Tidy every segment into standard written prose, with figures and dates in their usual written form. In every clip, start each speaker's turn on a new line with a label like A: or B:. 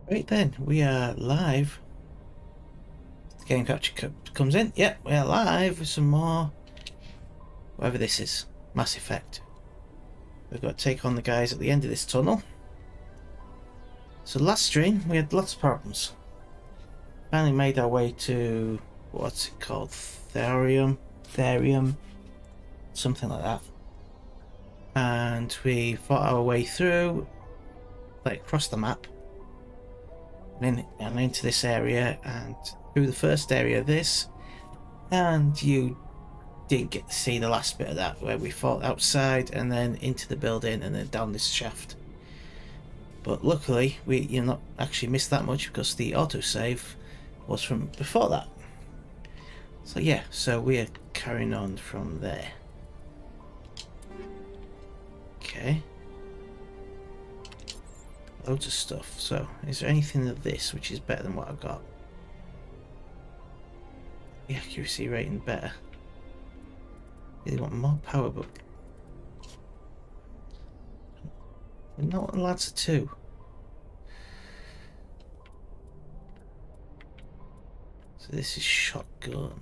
A: Right then, we are live. The game capture comes in. Yep, we are live with some more. Whatever this is, Mass Effect. We've got to take on the guys at the end of this tunnel. So last stream we had lots of problems. Finally made our way to what's it called? Therium, something like that. And we fought our way through, like across the map, and into this area, and through the first area of this, and you didn't get to see the last bit of that where we fought outside and then into the building and then down this shaft. But luckily you not actually missed that much because the autosave was from before that. So yeah, so we are carrying on from there. Okay. Loads of stuff. So is there anything of this which is better than what I've got? The accuracy rating better. Really want more power, but we're not allowed to two. So this is shotgun.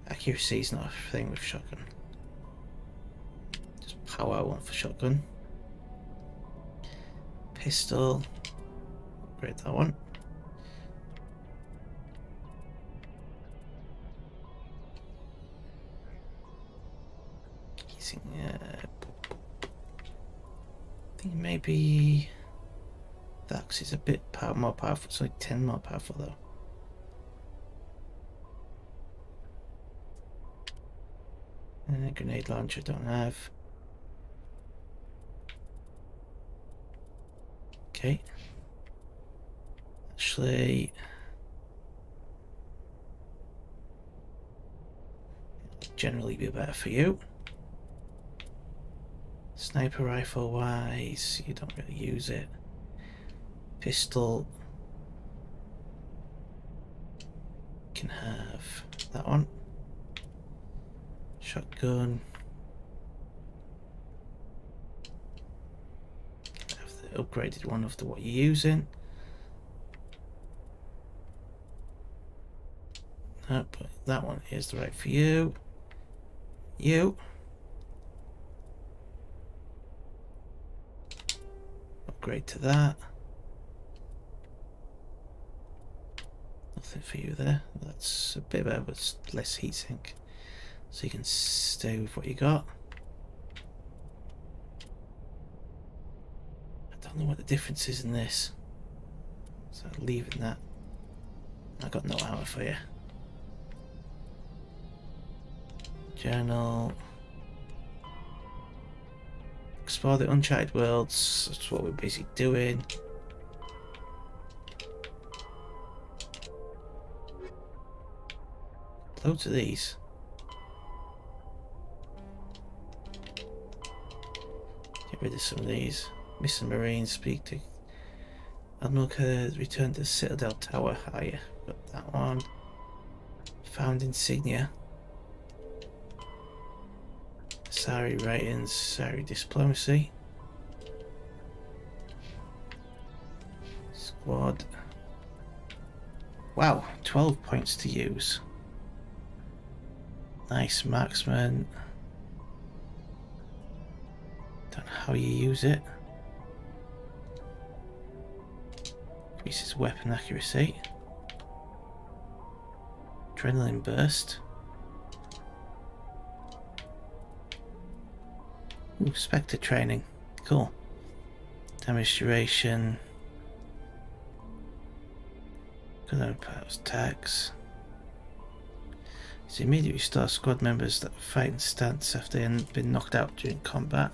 A: Accuracy is not a thing with shotgun. Just power I want for shotgun. Pistol. Upgrade that one. I think maybe that is a bit more powerful. It's like 10 more powerful though. Grenade launcher don't have. Okay. Actually, generally be better for you. Sniper rifle wise, you don't really use it. Pistol can have that one. Shotgun have the upgraded one of what you're using. No, but that one is the right for you. You. Upgrade to that. Nothing for you there. That's a bit better, but it's less heatsink. So you can stay with what you got. I don't know what the difference is in this. So leaving that. I got no armor for you. Journal. Explore the uncharted worlds. That's what we're basically doing. Loads of these. Get rid of some of these. Missing Marines, speak to Admiral Kerr, return to the Citadel Tower. Higher. Got that one. Found insignia. Sari ratings, Sari diplomacy. Squad. Wow, 12 points to use. Nice marksman. Don't know how you use it. Increases weapon accuracy. Adrenaline burst. Ooh, Spectre training. Cool. Damage duration. Good powers tax. So immediately restore squad members that fight in stance after they've been knocked out during combat.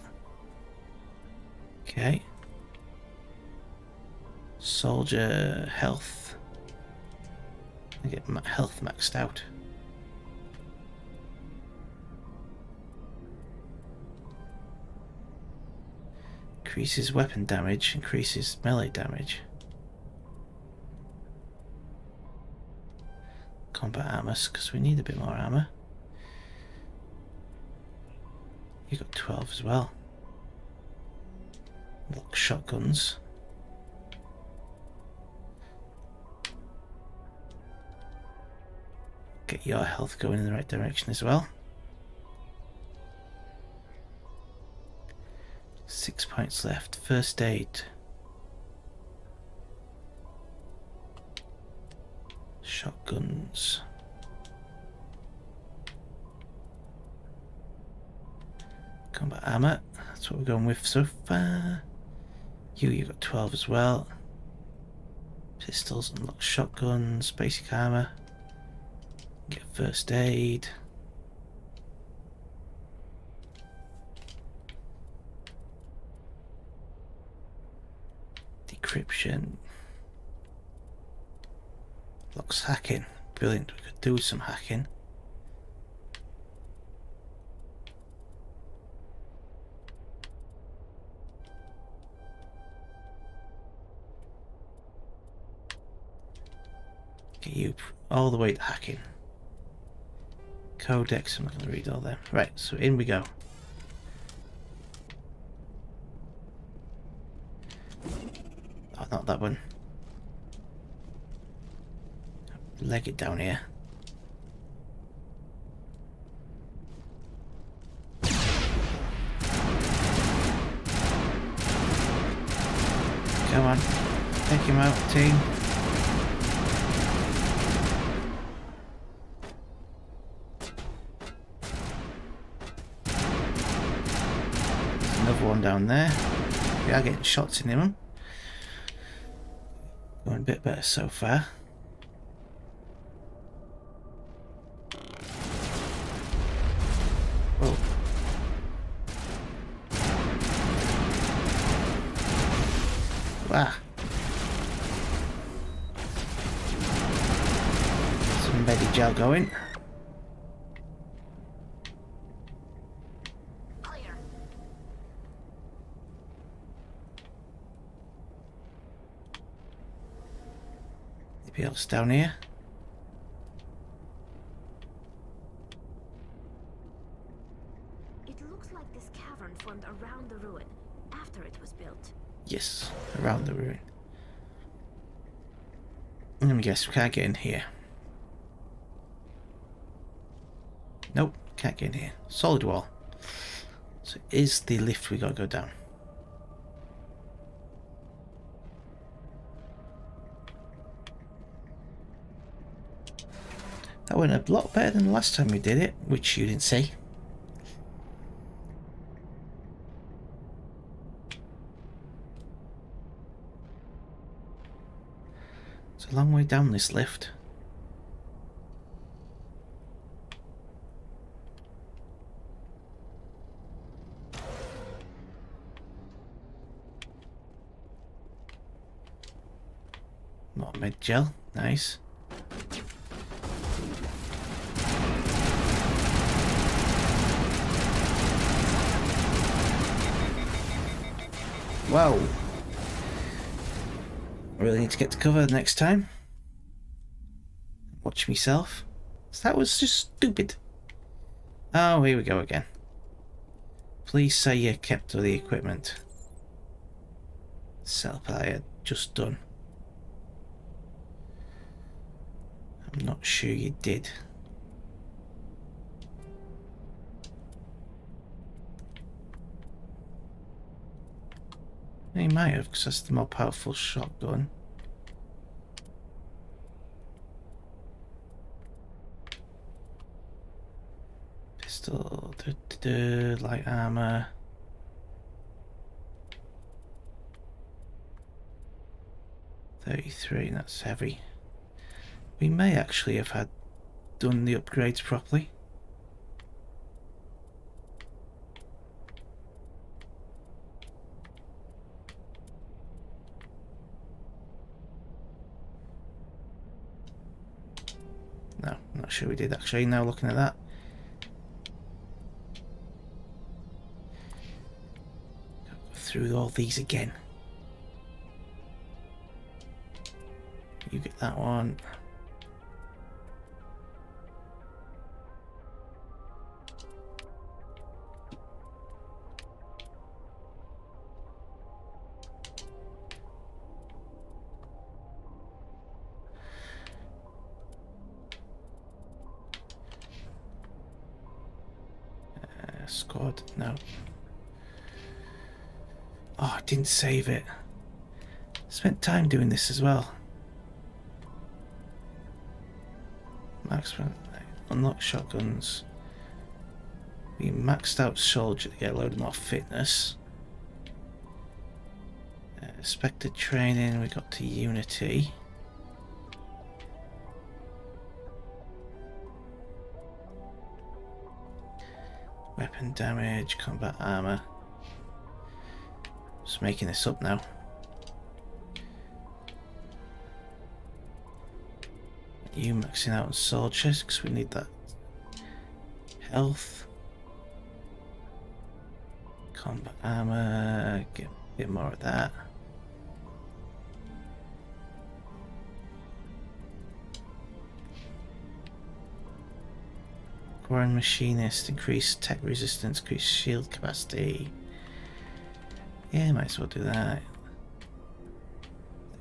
A: Okay. Soldier health. I get health maxed out. Increases weapon damage, increases melee damage. Combat armor, because we need a bit more armor. You got 12 as well. Lock shotguns. Get your health going in the right direction as well. 6 points left. First aid. Shotguns. Combat armor. That's what we're going with so far. You got 12 as well. Pistols, unlock shotguns, basic armor. Get first aid. Decryption. Locks hacking. Brilliant. We could do some hacking. Get you all the way to hacking. Codex, I'm not going to read all them. Right, so in we go. Oh, not that one. Leg it down here. Come on, take him out, team. Another one down there. We are getting shots in him. Going a bit better so far. Whoa. Wow. Some embedded gel going. Anybody else down here?
B: It looks like this cavern formed around the ruin after it was built.
A: Yes, around the ruin. Let me guess, we can't get in here. Nope, can't get in here. Solid wall. So is the lift we gotta go down? That went a lot better than the last time we did it, which you didn't see. It's a long way down this lift. More med gel, nice. Whoa. I really need to get to cover next time. Watch myself. That was just stupid. Oh, here we go again. Please say you kept all the equipment. Setup I had just done. I'm not sure you did. He might have, because that's the more powerful shotgun. Pistol, light armor. $33, that's heavy. We may actually have had done the upgrades properly. No, I'm not sure we did actually, now looking at that. Go through all these again. You get that one. Squad, no. Oh, I didn't save it. Spent time doing this as well. Maximum unlock shotguns. We maxed out soldier to get a load more fitness. Expected training, we got to Unity. Weapon damage, combat armor. Just making this up now. You maxing out on soldiers because we need that health. Combat armor, get a bit more of that. Quarrying machinist, increase tech resistance, increase shield capacity. Yeah, might as well do that.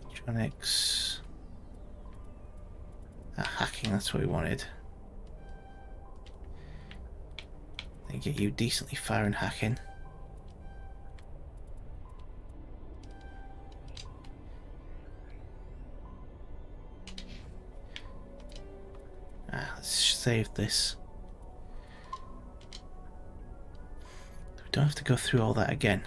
A: Electronics. Hacking, that's what we wanted. They get you decently far in hacking. Let's save this. We don't have to go through all that again.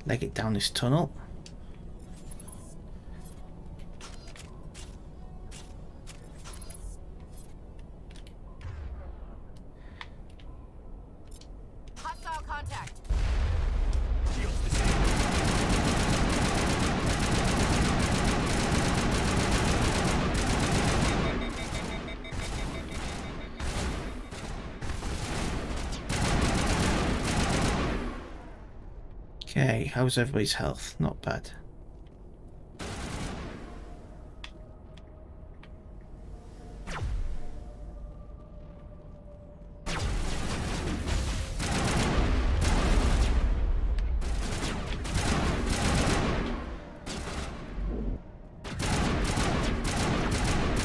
A: Leg it down this tunnel.
C: Hostile contact.
A: Okay, how's everybody's health? Not bad.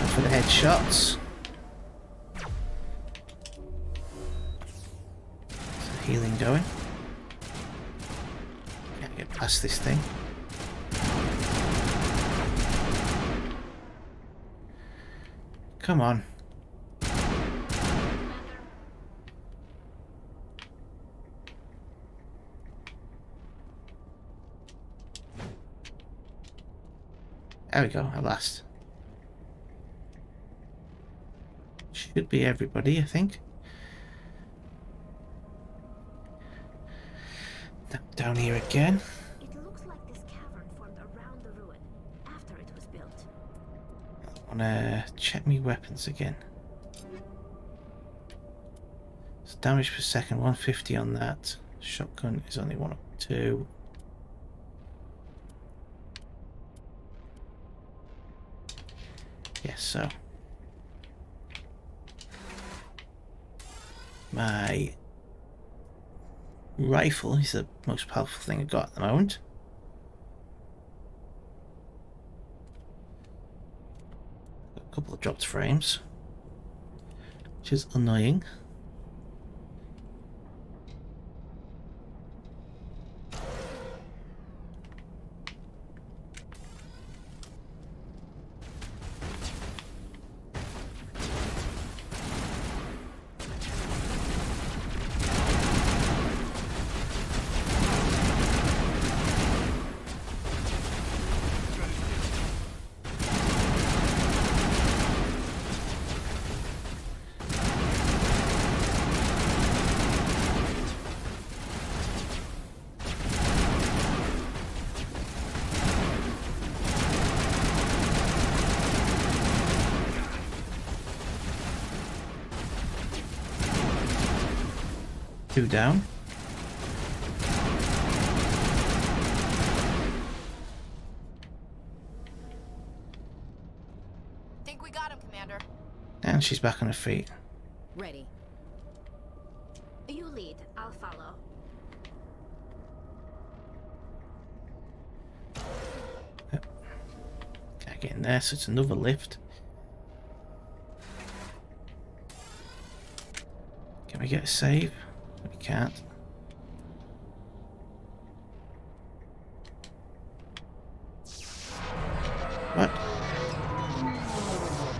A: For the headshots. Healing going. Can't get past this thing. Come on. There we go, at last. Should be everybody, I think. Down here again.
B: It looks like this cavern formed around the ruin after it was built.
A: I wanna check me weapons again. So damage per second, 150 on that. Shotgun is only 102. Yes, so my rifle is the most powerful thing I've got at the moment. A couple of dropped frames, which is annoying. Two down.
C: Think we got him, Commander.
A: And she's back on her feet.
C: Ready.
B: You lead, I'll follow.
A: Okay. Get in there, so it's another lift. Can we get a save? We can't. What?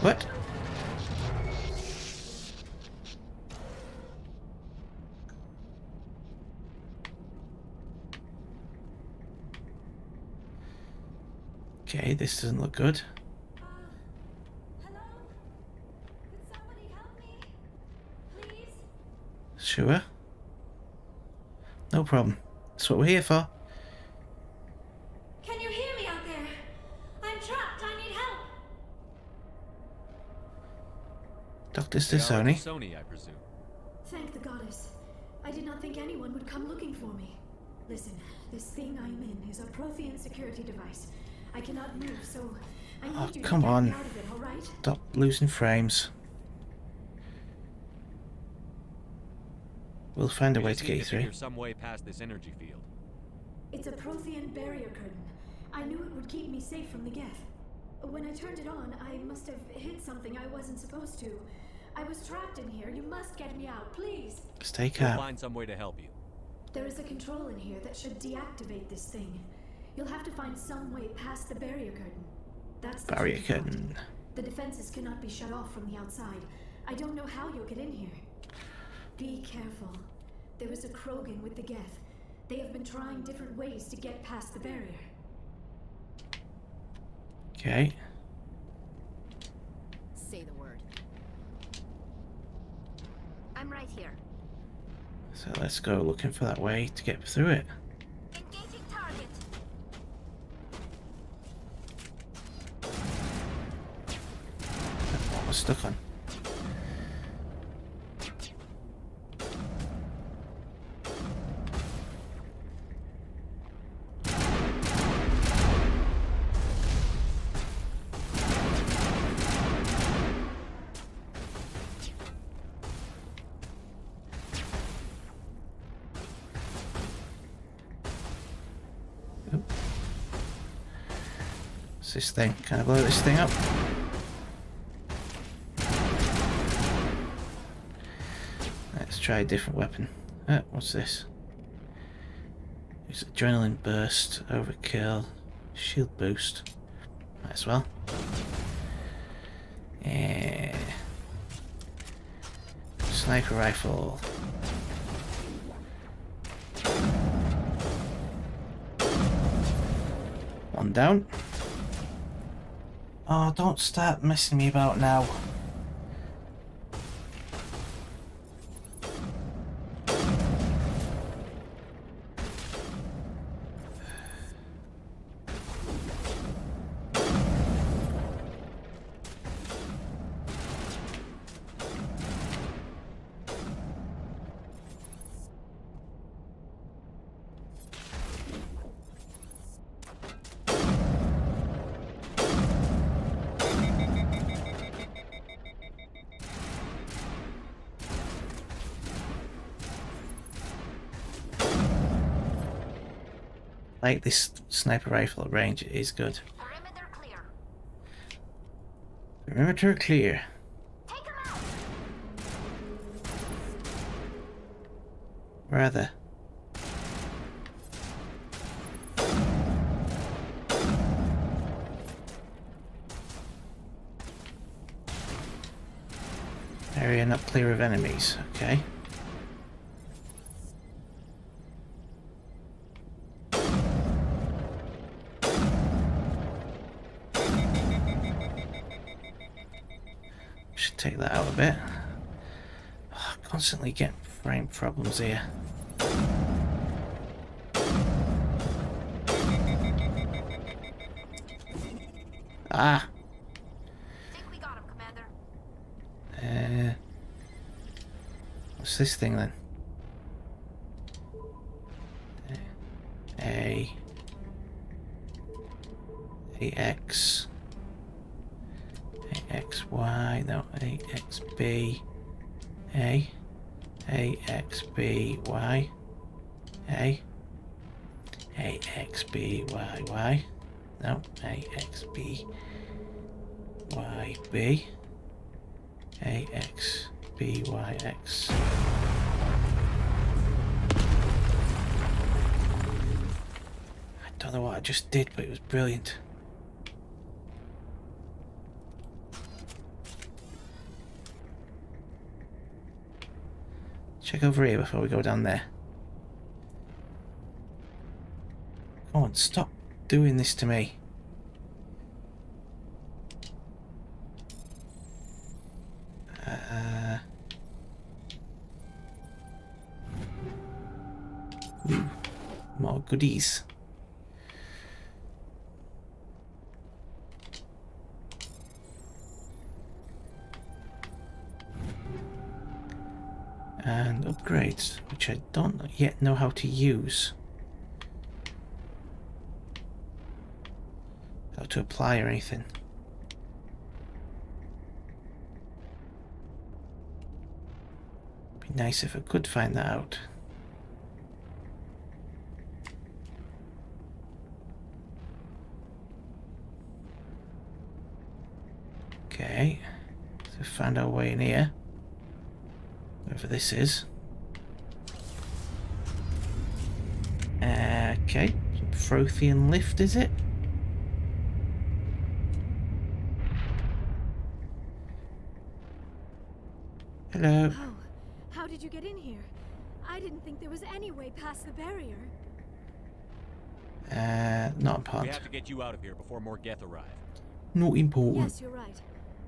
A: What? Okay, this doesn't look good.
B: Hello? Could somebody help me? Please?
A: Sure. No problem. That's what we're here for.
B: Can you hear me out there? I'm trapped. I need help.
A: Dr. Sony.
D: Sony, I presume.
B: Thank the goddess. I did not think anyone would come looking for me. Listen, this thing I'm in is a Prothean security device. I cannot move, so I need you to
A: come
B: get
A: on.
B: me out of it, all right?
A: Stop losing frames. We'll find a way to get you through.
D: Figure some way past this energy field.
B: It's a Prothean barrier curtain. I knew it would keep me safe from the Geth. When I turned it on, I must have hit something I wasn't supposed to. I was trapped in here. You must get me out, please.
A: Stay
D: We'll
A: calm.
D: find some way to help you.
B: There is a control in here that should deactivate this thing. You'll have to find some way past the barrier curtain. That's the
A: Barrier
B: tricky part.
A: curtain.
B: The defenses cannot be shut off from the outside. I don't know how you'll get in here. Be careful. There is a Krogan with the Geth. They have been trying different ways to get past the barrier.
A: Okay.
C: Say the word.
B: I'm right here.
A: So let's go looking for that way to get through it.
B: Engaging target.
A: What was stuck on? What's this thing? Can I blow this thing up? Let's try a different weapon. What's this? It's adrenaline burst, overkill, shield boost. Might as well. Sniper rifle. One down. Oh, don't start messing me about now. Like this sniper rifle at range is good.
B: Perimeter clear.
A: Perimeter clear.
B: Take him out.
A: Where are they? Area not clear of enemies. Okay. Should take that out a bit. Oh, constantly getting frame problems here. Ah!
B: Think we got him, Commander.
A: What's this thing then? AX AXY, no, AXB AXBY AXBYY, No, A, X, B, Y, B. A, X, B, Y, X. I don't know what I just did, but it was brilliant. Check over here before we go down there. Come on, stop doing this to me. Ooh, more goodies. And upgrades, which I don't yet know how to use. How to apply or anything. Be nice if I could find that out. Okay, so found our way in here. Whatever this is. Okay, Prothean lift, is it? Hello.
B: Oh, how did you get in here? I didn't think there was any way past the barrier.
A: Not
D: We
A: important.
D: have to get you out of here before more Geth arrive.
A: Not important.
B: Yes, you're right.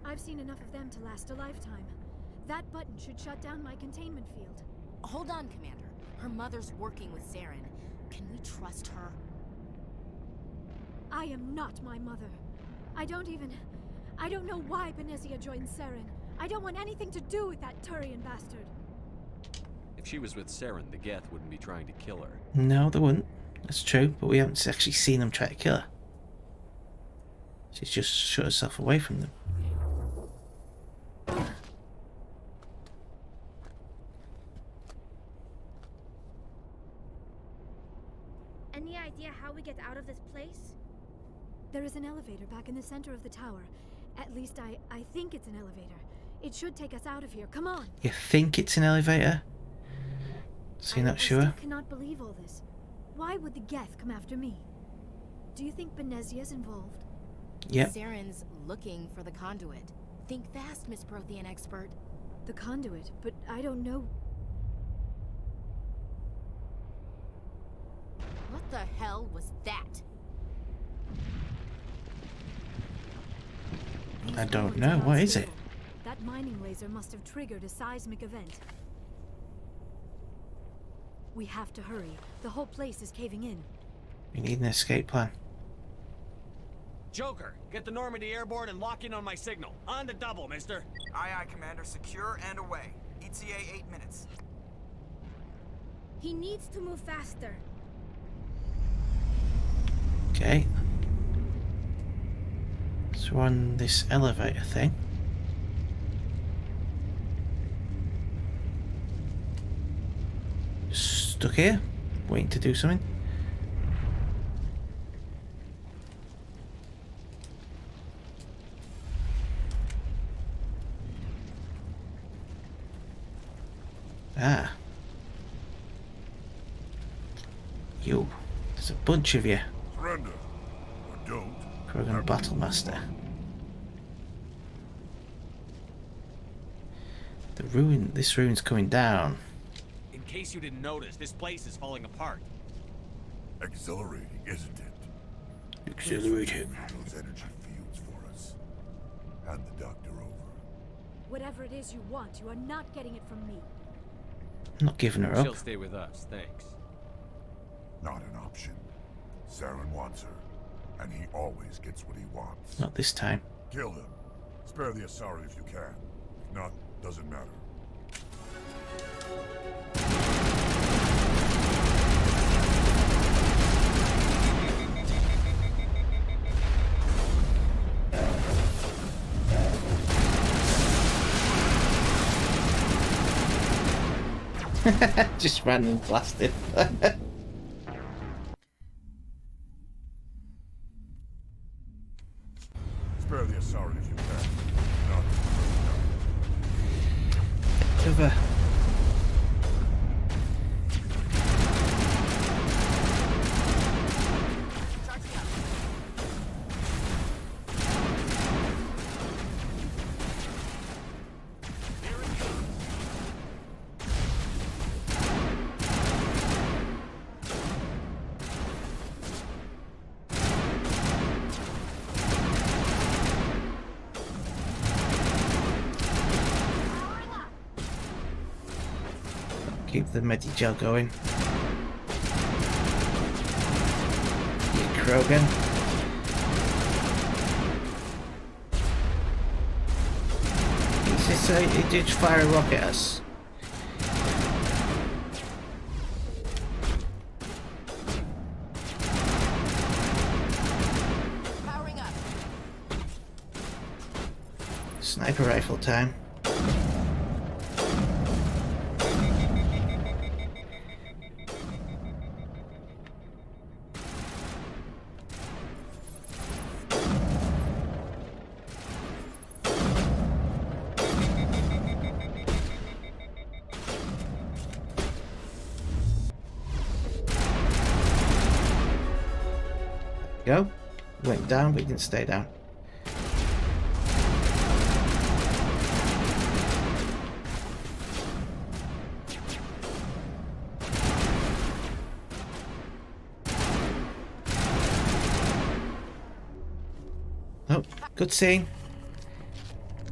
B: I've seen enough of them to last a lifetime. That button should shut down my containment field.
C: Hold on, Commander. Her mother's working with Saren. Can we trust her?
B: I am not my mother. I don't know why Benezia joined Saren. I don't want anything to do with that Turian bastard.
D: If she was with Saren, the Geth wouldn't be trying to kill her.
A: No, they wouldn't. That's true, but we haven't actually seen them try to kill her. She's just shut herself away from them.
E: Any idea how we get out of this place?
B: There is an elevator back in the center of the tower. At least I think it's an elevator. It should take us out of here. Come on.
A: You think it's an elevator? So you're not
B: I
A: sure?
B: still cannot believe all this. Why would the Geth come after me? Do you think Benezia's involved?
A: Yep.
C: Saren's looking for the conduit. Think fast, Miss Prothean expert.
B: The conduit, but I don't know.
C: What the hell was that?
B: These
A: I don't
B: boards
A: know.
B: are
A: What is it?
B: unstable. That mining laser must have triggered a seismic event. We have to hurry. The whole place is caving in.
A: We need an escape plan.
F: Joker, get the Normandy airborne and lock in on my signal. On the double, mister.
G: Aye, aye, Commander. Secure and away. ETA 8 minutes.
E: He needs to move faster.
A: Okay. So we're on this elevator thing. Stuck here, waiting to do something. Ah. You. There's a bunch of you.
H: Surrender. Or don't.
A: Kraken Battlemaster. This ruin's coming down.
F: In case you didn't notice, this place is falling apart.
H: Exhilarating, isn't it?
A: Accelerating.
H: Those energy fields for us. Hand the doctor over.
B: Whatever it is you want, you are not getting it from me.
A: I'm not giving her up.
D: She'll stay with us, thanks.
H: Not an option. Saren wants her, and he always gets what he wants.
A: Not this time.
H: Kill him. Spare the Asari if you can. If not, doesn't matter.
A: Just ran and blasted.
H: sorry if you can. Not
A: Cover. Keep the medi gel going. Yeah, Kraken. He did fire a rocket at us.
C: Powering up.
A: Sniper rifle time. Go. Went down, but he didn't stay down. Oh, good scene.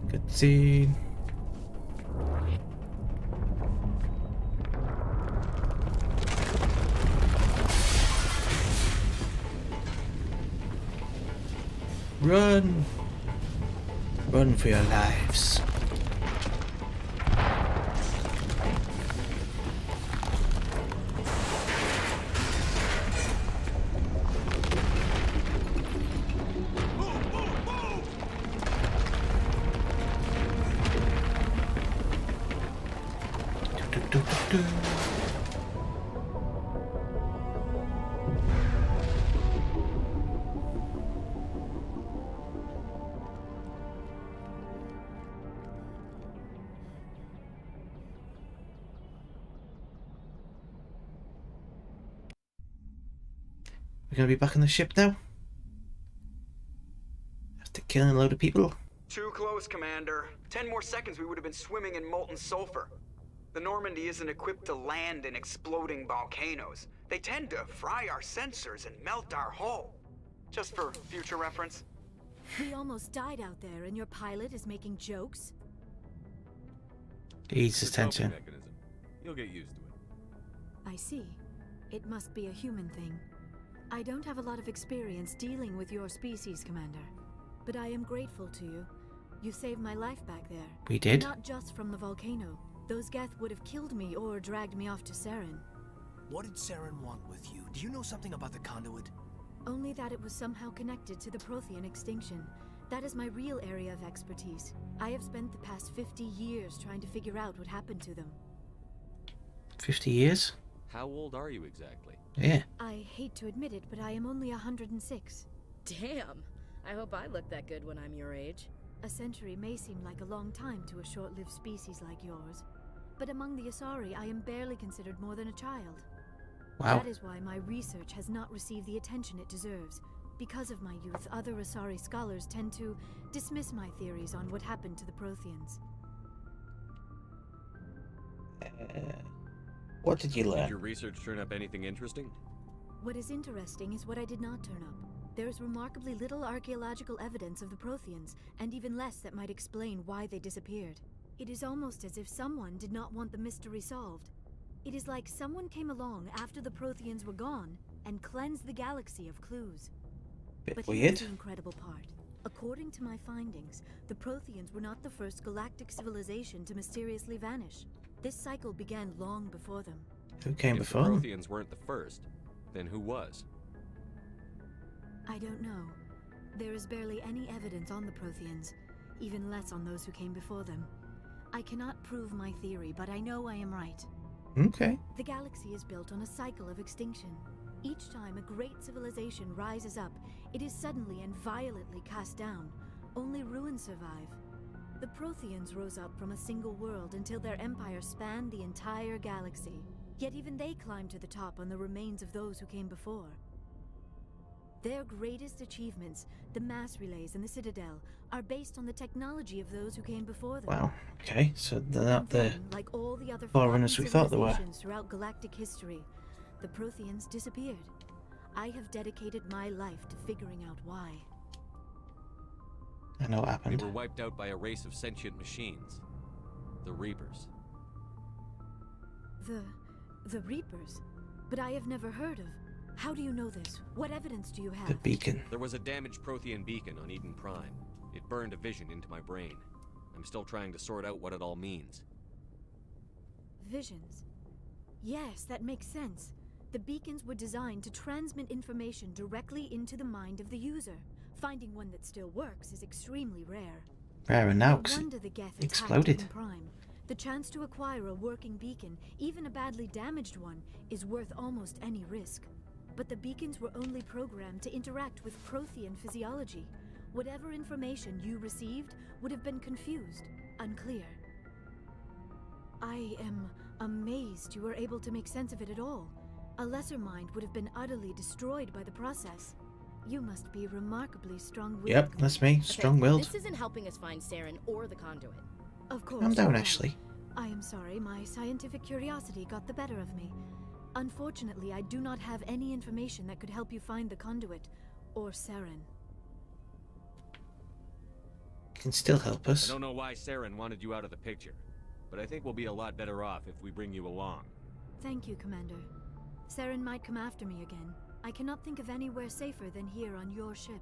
A: Good scene. Run! Run for your lives. Do. We're gonna be back on the ship now? After killing a load of people?
G: Too close, Commander. 10 more seconds we would have been swimming in molten sulfur. The Normandy isn't equipped to land in exploding volcanoes. They tend to fry our sensors and melt our hull. Just for future reference.
B: We almost died out there, and your pilot is making jokes?
A: Ease his
D: It's a coping
A: tension.
D: mechanism. You'll get used to it.
B: I see. It must be a human thing. I don't have a lot of experience dealing with your species, Commander. But I am grateful to you. You saved my life back there.
A: We did?
B: Not just from the volcano. Those Geth would have killed me or dragged me off to Saren.
I: What did Saren want with you? Do you know something about the conduit?
B: Only that it was somehow connected to the Prothean extinction. That is my real area of expertise. I have spent the past 50 years trying to figure out what happened to them.
A: 50 years?
D: How old are you exactly?
A: Yeah.
B: I hate to admit it, but I am only 106.
C: Damn. I hope I look that good when I'm your age.
B: A century may seem like a long time to a short-lived species like yours. But among the Asari, I am barely considered more than a child.
A: Wow.
B: That is why my research has not received the attention it deserves. Because of my youth, other Asari scholars tend to dismiss my theories on what happened to the Protheans.
A: What did you
D: Did
A: learn?
D: your research turn up anything interesting?
B: What is interesting is what I did not turn up. There is remarkably little archaeological evidence of the Protheans, and even less that might explain why they disappeared. It is almost as if someone did not want the mystery solved. It is like someone came along after the Protheans were gone and cleansed the galaxy of clues.
A: Bit
B: But
A: weird.
B: here's the incredible part. According to my findings, the Protheans were not the first galactic civilization to mysteriously vanish. This cycle began long before them.
A: Who came
D: If
A: before
D: the
A: them?
D: Protheans weren't the first, then who was?
B: I don't know. There is barely any evidence on the Protheans, even less on those who came before them. I cannot prove my theory, but I know I am right.
A: Okay.
B: The galaxy is built on a cycle of extinction. Each time a great civilization rises up, it is suddenly and violently cast down,
J: Only ruins survive. The Protheans rose up from a single world until their empire spanned the entire galaxy. Yet even they climbed to the top on the remains of those who came before. Their greatest achievements, the mass relays and the Citadel, are based on the technology of those who came before them.
A: Wow. Okay, so they're not the
J: Then, like all the other
A: forerunners we thought they were.
J: civilizations throughout galactic history, the Protheans disappeared. I have dedicated my life to figuring out why.
A: I know what
D: We
A: happened.
D: were wiped out by a race of sentient machines. The Reapers.
J: The Reapers? But I have never heard of. How do you know this? What evidence do you have?
A: The beacon.
D: There was a damaged Prothean beacon on Eden Prime. It burned a vision into my brain. I'm still trying to sort out what it all means.
J: Visions. Yes, that makes sense. The beacons were designed to transmit information directly into the mind of the user. Finding one that still works is extremely rare.
A: Rare and now
J: No wonder the Geth attacked
A: exploded.
J: Eden Prime. The chance to acquire a working beacon, even a badly damaged one, is worth almost any risk. But the beacons were only programmed to interact with Prothean physiology. Whatever information you received would have been confused, unclear. I am amazed you were able to make sense of it at all. A lesser mind would have been utterly destroyed by the process. You must be remarkably strong-willed.
A: Yep, that's me. Strong-willed.
C: This isn't helping us find Saren or the conduit.
J: Of course.
A: Calm down,
J: you're
A: Ashley.
J: right. I am sorry, my scientific curiosity got the better of me. Unfortunately, I do not have any information that could help you find the conduit, or Saren.
A: Can still help
D: I
A: us.
D: don't know why Saren wanted you out of the picture, but I think we'll be a lot better off if we bring you along.
J: Thank you, Commander. Saren might come after me again. I cannot think of anywhere safer than here on your ship.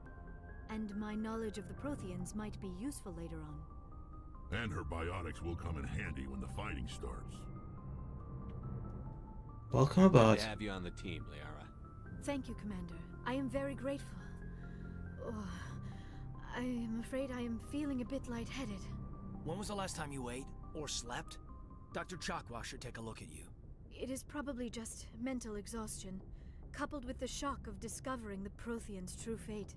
J: And my knowledge of the Protheans might be useful later on.
H: And her biotics will come in handy when the fighting starts.
A: Welcome
D: Glad
A: aboard.
D: to have you on the team, Liara.
J: Thank you, Commander. I am very grateful. Oh, I am afraid I am feeling a bit lightheaded.
I: When was the last time you ate or slept? Dr. Chakwa should take a look at you.
J: It is probably just mental exhaustion, coupled with the shock of discovering the Protheans' true fate.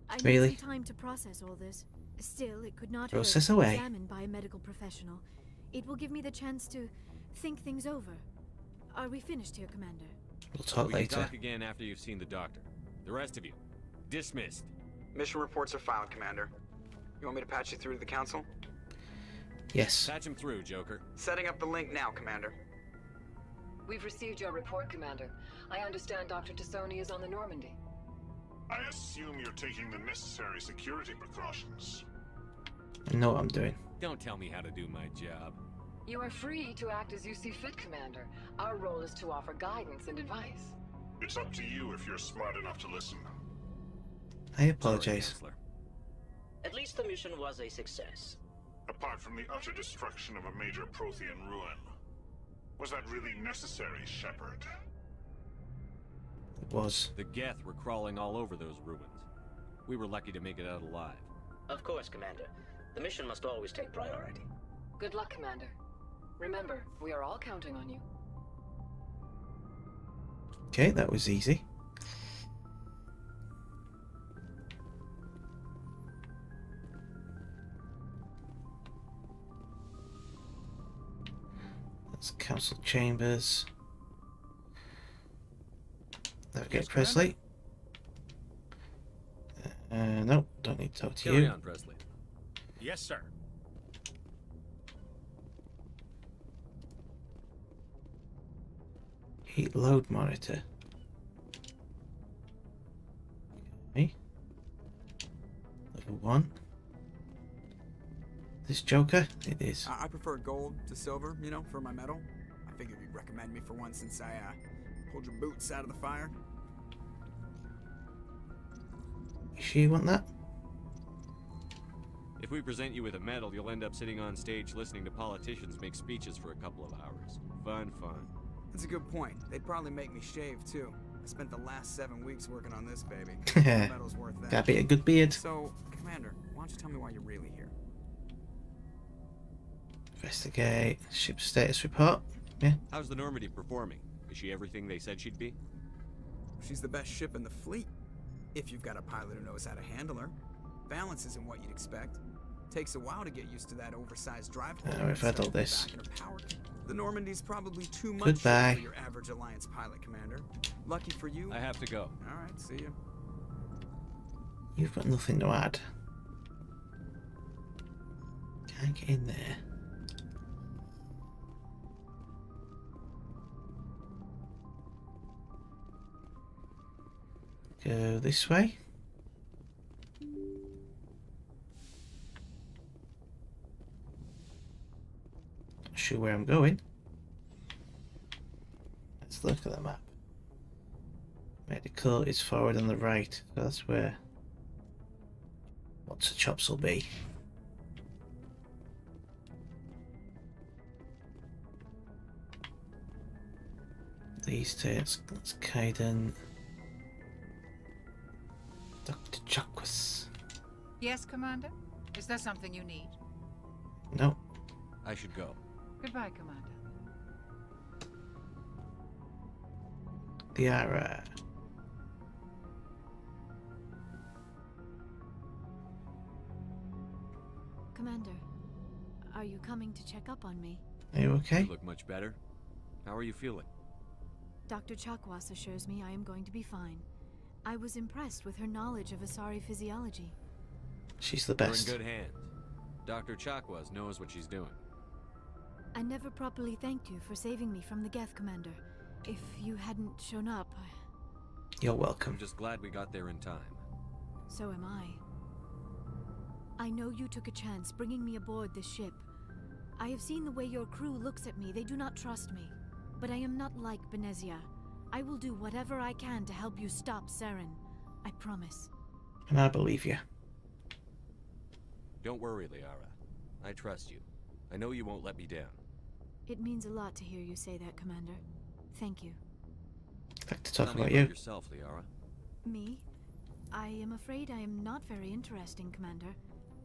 J: I
A: Really?
J: need some time to process all this. Still, it could not
A: Process
J: hurt to be
A: away.
J: examined by a medical professional. It will give me the chance to think things over. Are we finished here, Commander?
A: We'll talk
D: We
A: later.
D: can talk again after you've seen the doctor. The rest of you, dismissed.
G: Mission reports are filed, Commander. You want me to patch you through to the Council?
A: Yes.
D: Patch him through, Joker.
G: Setting up the link now, Commander.
K: We've received your report, Commander. I understand Dr. Tassoni is on the Normandy.
H: I assume you're taking the necessary security precautions.
A: I know what I'm doing.
D: Don't tell me how to do my job.
K: You are free to act as you see fit, Commander. Our role is to offer guidance and advice.
H: It's up to you if you're smart enough to listen.
A: I apologize.
D: Sorry, Counselor.
L: At least the mission was a success.
H: Apart from the utter destruction of a major Prothean ruin. Was that really necessary, Shepard?
A: It was.
D: The Geth were crawling all over those ruins. We were lucky to make it out alive.
L: Of course, Commander. The mission must always take priority.
K: Good luck, Commander. Remember, we are all counting on you.
A: Okay, that was easy. That's council chambers. Navigate Presley. No, don't need to talk to
D: Carry
A: you.
D: on, Presley.
F: Yes, sir.
A: Heat load monitor. Okay. Level 1. This Joker? It is.
G: I prefer gold to silver, you know, for my metal. I figured you'd recommend me for one since I pulled your boots out of the fire.
A: You sure you want that?
D: If we present you with a medal, you'll end up sitting on stage listening to politicians make speeches for a couple of hours. Fun, fun.
G: That's a good point. They'd probably make me shave, too. I spent the last 7 weeks working on this baby. The medal's worth that.
A: Got a bit of good beard.
G: So, Commander, why don't you tell me why you're really here?
A: Investigate. Ship status report. Yeah.
D: How's the Normandy performing? Is she everything they said she'd be?
G: She's the best ship in the fleet. If you've got a pilot who knows how to handle her.
M: Balance isn't what you'd expect. Takes a while to get used to that oversized drive.
A: We've had all this.
M: The Normandy's probably too much
A: Goodbye.
M: for your average Alliance pilot, Commander. Lucky for you.
D: I have to go.
M: All right, see you.
A: You've got nothing to add. Can't get in there. Go this way. Not sure where I'm going. Let's look at the map. Medical is forward on the right, so that's where lots of chops will be. These two, that's Kaiden. Dr. Chakwas.
N: Yes, Commander? Is there something you need?
A: No.
D: I should go.
N: Goodbye, Commander.
A: Liara.
J: Commander, are you coming to check up on me?
A: Are you okay?
D: You look much better. How are you feeling?
J: Dr. Chakwas assures me I am going to be fine. I was impressed with her knowledge of Asari physiology.
A: She's the best.
D: You're in good hands. Dr. Chakwas knows what she's doing.
J: I never properly thanked you for saving me from the Geth, Commander. If you hadn't shown up,
A: You're welcome.
D: I'm just glad we got there in time.
J: So am I. I know you took a chance bringing me aboard this ship. I have seen the way your crew looks at me. They do not trust me. But I am not like Benezia. I will do whatever I can to help you stop Saren. I promise.
A: And I believe you.
D: Don't worry, Liara. I trust you. I know you won't let me down.
J: It means a lot to hear you say that, Commander. Thank you.
A: I'd like to talk
D: Tell me
A: about
D: about
A: you.
D: yourself, Liara.
J: Me? I am afraid I am not very interesting, Commander.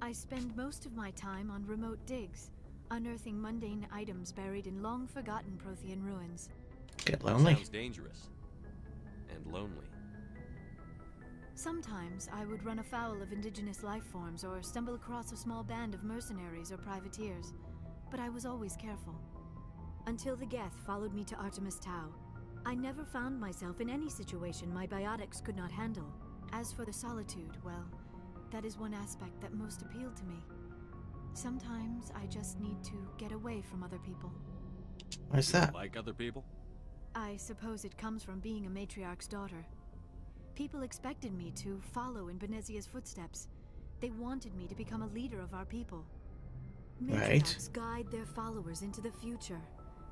J: I spend most of my time on remote digs, unearthing mundane items buried in long-forgotten Prothean ruins.
A: Get lonely.
D: Sounds dangerous. And lonely.
J: Sometimes I would run afoul of indigenous life forms or stumble across a small band of mercenaries or privateers, but I was always careful. Until the Geth followed me to Artemis Tau, I never found myself in any situation my biotics could not handle. As for the solitude, well, that is one aspect that most appealed to me. Sometimes I just need to get away from other people.
A: Why's that?
D: Like other people?
J: I suppose it comes from being a matriarch's daughter. People expected me to follow in Benezia's footsteps. They wanted me to become a leader of our people. Matriarchs guide their followers into the future.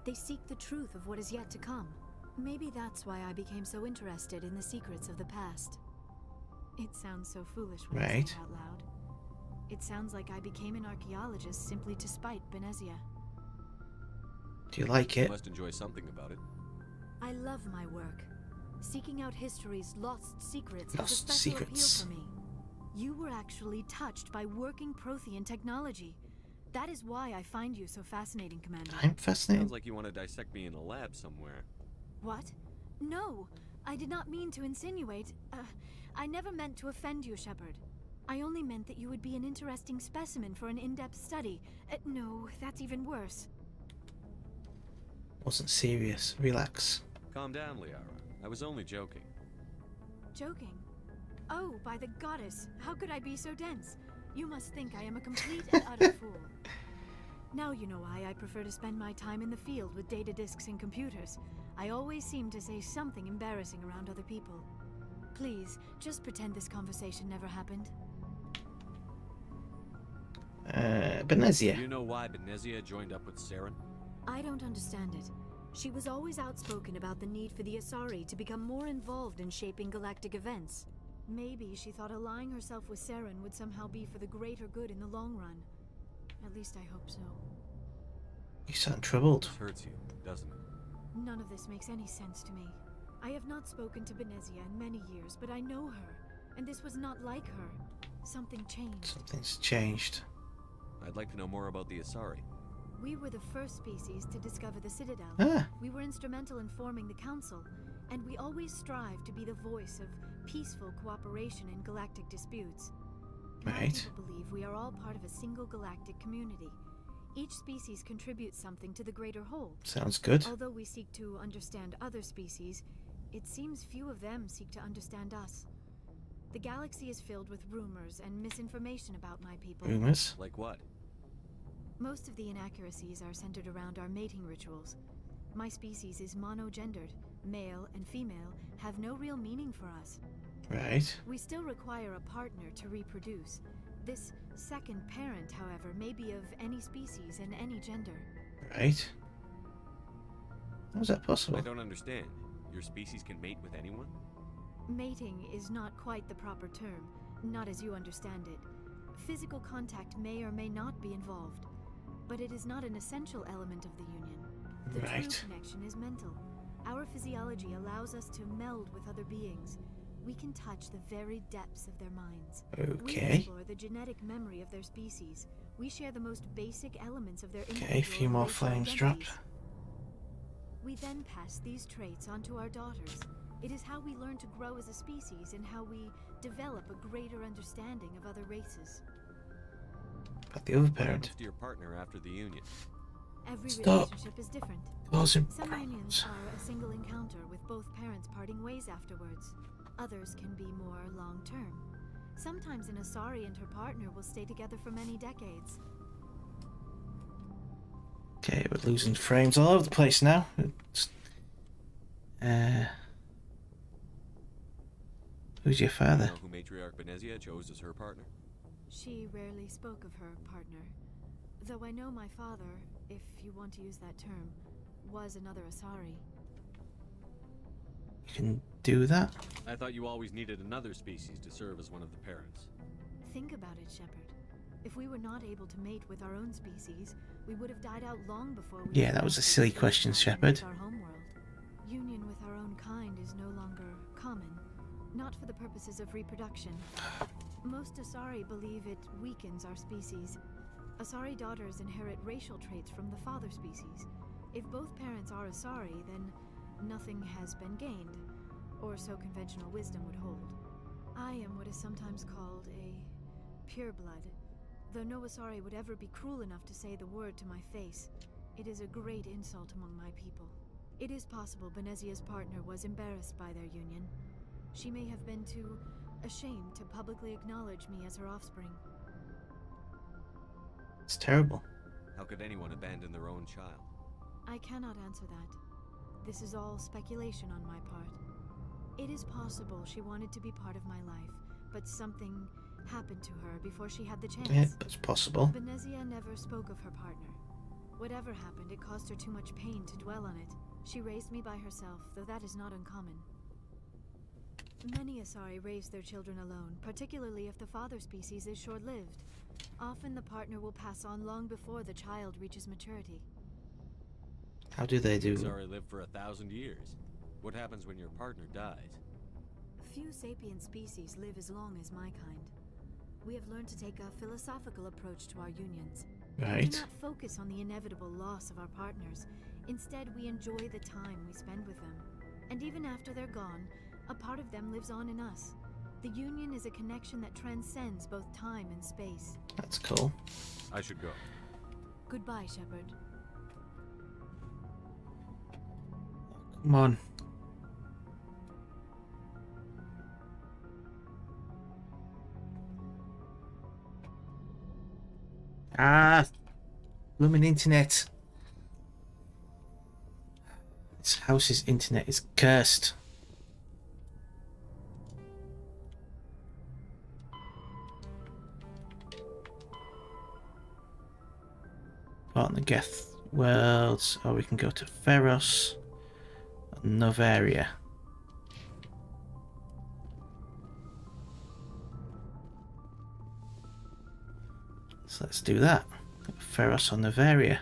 J: They seek the truth of what is yet to come. Maybe that's why I became so interested in the secrets of the past. It sounds so foolish when I say it out loud. It sounds like I became an archaeologist simply to spite Benezia.
A: Do you like it?
D: You must enjoy something about it.
J: I love my work. Seeking out history's lost secrets has a
A: Lost
J: special
A: secrets.
J: appeal for me. You were actually touched by working Prothean technology. That is why I find you so fascinating, Commander.
A: I'm fascinated.
D: Sounds like you want to dissect me in a lab somewhere.
J: What? No, I did not mean to insinuate. I never meant to offend you, Shepard. I only meant that you would be an interesting specimen for an in-depth study. No, that's even worse.
A: Wasn't serious. Relax.
D: Calm down, Liara. I was only joking.
J: Joking? Oh, by the goddess, how could I be so dense? You must think I am a complete and utter fool. Now you know why I prefer to spend my time in the field with data disks and computers. I always seem to say something embarrassing around other people. Please, just pretend this conversation never happened.
A: Benezia.
D: Do you know why Benezia joined up with Saren?
J: I don't understand it. She was always outspoken about the need for the Asari to become more involved in shaping galactic events. Maybe she thought allying herself with Saren would somehow be for the greater good in the long run. At least I hope so.
A: You sound troubled.
D: This hurts you, doesn't it?
J: None of this makes any sense to me. I have not spoken to Benezia in many years, but I know her, and this was not like her. Something changed.
A: Something's changed.
D: I'd like to know more about the Asari.
J: We were the first species to discover the Citadel.
A: Ah.
J: We were instrumental in forming the Council, and we always strive to be the voice of peaceful cooperation in galactic disputes. My people believe we are all part of a single galactic community. Each species contributes something to the greater whole.
A: Sounds good.
J: Although we seek to understand other species, it seems few of them seek to understand us. The galaxy is filled with rumors and misinformation about my people.
A: Rumors?
D: Like what?
J: Most of the inaccuracies are centered around our mating rituals. My species is monogendered. Male and female have no real meaning for us.
A: Right.
J: We still require a partner to reproduce. This second parent, however, may be of any species and any gender.
A: Right. How is that possible?
D: I don't understand. Your species can mate with anyone?
J: Mating is not quite the proper term, not as you understand it. Physical contact may or may not be involved, but it is not an essential element of the union. The true connection is mental. Our physiology allows us to meld with other beings. We can touch the very depths of their minds. We explore the genetic memory of their species. We share the most basic elements of their individual
A: a few more flames dropped.
J: We then pass these traits on to our daughters. It is how we learn to grow as a species and how we develop a greater understanding of other races.
A: But the other
D: What
A: parent.
D: happens to your partner after the union?
J: Every relationship is different.
A: Some
J: unions are a single encounter with both parents parting ways afterwards. Others can be more long-term. Sometimes an Asari and her partner will stay together for many decades.
A: Okay, we're losing frames all over the place now. Who's your father?
D: Do you know who Matriarch Benezia chose as her partner?
J: She rarely spoke of her partner. Though I know my father, if you want to use that term, was another Asari.
A: You can do that?
D: I thought you always needed another species to serve as one of the parents.
J: Think about it, Shepard. If we were not able to mate with our own species, we would have died out long before we...
A: Yeah, that was a silly question, Shepard.
J: Our homeworld. Union with our own kind is no longer common, not for the purposes of reproduction. Most Asari believe it weakens our species. Asari daughters inherit racial traits from the father species. If both parents are Asari, then nothing has been gained, or so conventional wisdom would hold. I am what is sometimes called a pureblood. Though no Asari would ever be cruel enough to say the word to my face, it is a great insult among my people. It is possible Benezia's partner was embarrassed by their union. She may have been too ashamed to publicly acknowledge me as her offspring.
A: It's terrible.
D: How could anyone abandon their own child?
J: I cannot answer that. This is all speculation on my part. It is possible she wanted to be part of my life, but something happened to her before she had the chance.
A: Yeah, that's possible.
J: Benezia never spoke of her partner. Whatever happened, it caused her too much pain to dwell on it. She raised me by herself, though that is not uncommon. Many Asari raise their children alone, particularly if the father species is short-lived. Often the partner will pass on long before the child reaches maturity.
A: How do they do?
D: Asari live for 1,000 years. What happens when your partner dies?
J: Few sapient species live as long as my kind. We have learned to take a philosophical approach to our unions.
A: Right.
J: We do not focus on the inevitable loss of our partners. Instead, we enjoy the time we spend with them. And even after they're gone, a part of them lives on in us. The union is a connection that transcends both time and space.
A: That's cool.
D: I should go.
J: Goodbye, Shepard.
A: Come on. Ah, blooming internet. This house's internet is cursed. Partner Geth worlds, or we can go to Feros, Novaria. So let's do that. Feros or Novaria.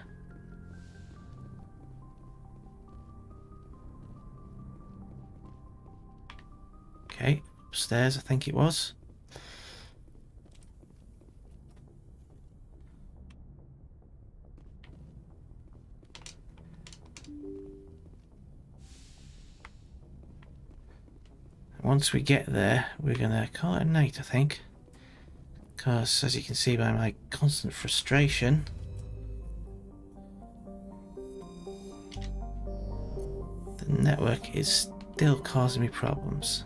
A: Okay, upstairs I think it was. Once we get there, we're gonna call it a night, I think. Because, as you can see by my constant frustration, the network is still causing me problems.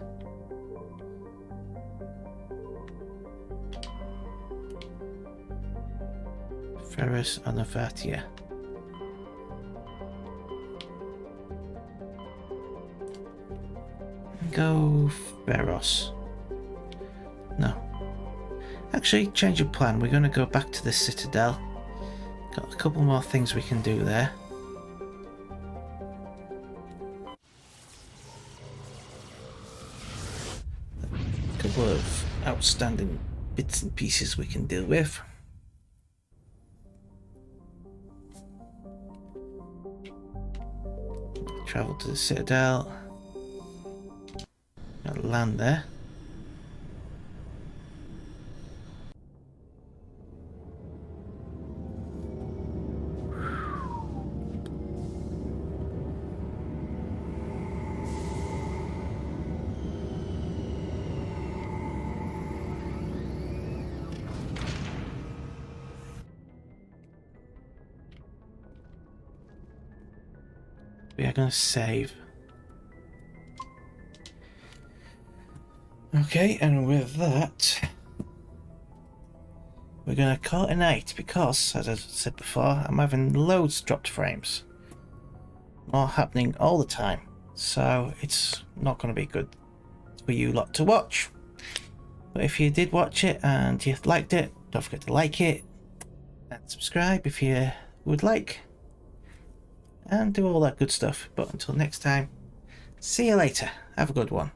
A: Ferrous and Novatia. Go Ferros. No. Actually, change of plan. We're going to go back to the Citadel. Got a couple more things we can do there. A couple of outstanding bits and pieces we can deal with. Travel to the Citadel. I'll land there. We are going to save. Okay, and with that, we're going to call it a night because, as I said before, I'm having loads of dropped frames. More happening all the time, so it's not going to be good for you lot to watch. But if you did watch it and you liked it, don't forget to like it and subscribe if you would like. And do all that good stuff. But until next time, see you later. Have a good one.